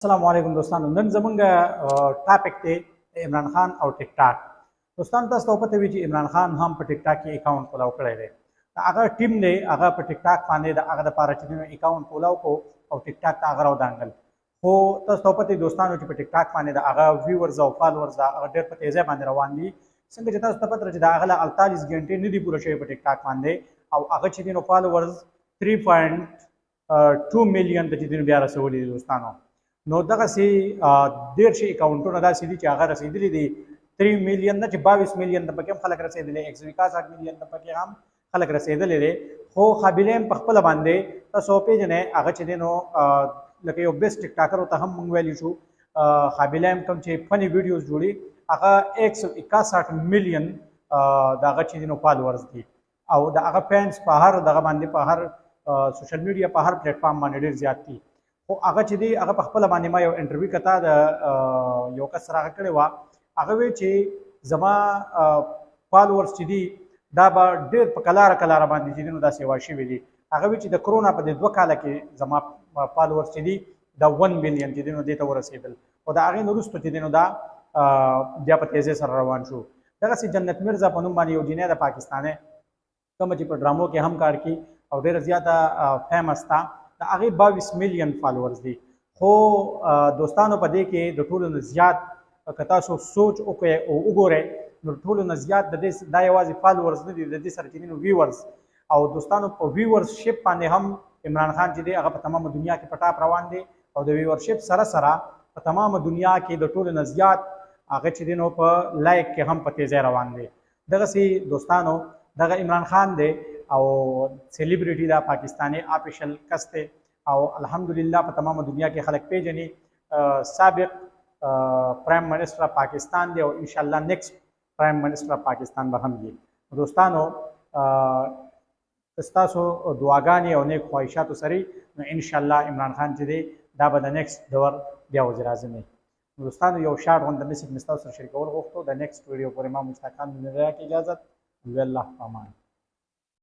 السلام علیکم دوستانو نن زمونږ ټاپک دی عمران خان او ټیک ټاک. دوستانو تاسو ته پته وي چې عمران خان هم په ټیک ټاک کې اکاونټ کولاو کړی دی. هغه ټیم دی هغه په ټیک ټاک باندې د هغه دپاره چې اکاونټ کولاو کو او ټیک ټاک ته هغه راودانګل. خو تاسو ته پته دوستانو چې په ټیک ټاک باندې د هغه ویورز او فالوورز هغه ډېر په تیزۍ باندې روان دي. څنګه چې تاسو ته پته چې د هغه له 48 غنټې نه دي پوره شوي په ټیک ټاک باندې او هغه چې دي نو فالوورز 3.2 میلیون ته چې دي بیا رسولي دي دوستانو. نو دغسې ډېر شي اکاونټونه داسې دي چې هغه رسېدلي دي 3 میلیون نه چې 22 میلیون ته پکې هم خلک رسېدلي 161 میلیون ته پکې هم خلک رسېدلي دي. خو قابله هم په خپله باندې تاسو وپېژنئ هغه چې دی نو لکه یو بیسټ ټیک ټاکر ورته هم موږ ویلی شو. قابله هم کوم چې فني ویډیوز جوړي هغه 161 میلیون د هغه چې دی نو فالوورز دي او د هغه فینس په هر دغه باندې په هر سوشل میډیا په هر پلیټ فارم باندې ډېر زیات دي. خو هغه چې دی هغه په خپله باندې ما یو انټرویو کته د یو کس سره هغه کړې وه. هغه وی چې زما فالوورز چې دي دا به ډېر په کلاره باندې چې دي نو دا سیوا شوي دي. هغه وی چې د کرونا په دې 2 کاله کې زما فالوورز چې دي دا 1 میلیون چې دي نو دې ته ورسېدل او د هغې نه وروسته چې دی نو دا بیا په تیزۍ سره روان شو. دغسې جنت مرزا په نوم باندې یو جینۍ د پاکستانی کومه چې په ډرامو کې هم کار کوي او ډېره زیاته فیمس ده د هغې 22 میلیون فالوورز دي. خو دوستانو په دې کې د ټولو نه زیات که تاسو سوچ وکړئ او وګورئ نو ټولو نه زیات د دې دا یوازې فالوورز نه دي د دې سره چې دي نو ویورز او دوستانو په ویورشپ باندې هم عمران خان چې دی هغه په تمامه دنیا کې په ټاپ روان دی او د ویورشپ سره سره په تمامه دنیا کې د ټولو نه زیات هغه چې دی نو په لایک کې هم په تیزۍ روان دی. دغسې دوستانو دغه عمران خان دی او سیلیبریټي دا پاکستانی آفیشل کس دی او الحمدلله په تمامه دنیا کې خلک پیژني. سابق پرایم منسټر اف پاکستان دی او انشاءالله نیکسٹ پرایم منسټر اف پاکستان به هم وي. دوستانو ستاسو دعاګانې او نیک خواهشاتو سره نو انشاءالله عمران خان چې دی دا به د نیکسٹ دور بیا وزیر اعظم وي. دوستانو یو شارټ غونډه میسج مې ستاسو سره شریکول غوښتو. د نیکسٹ ویډیو پورې ما مشتاقان مې راکړي اجازت. الله په امان.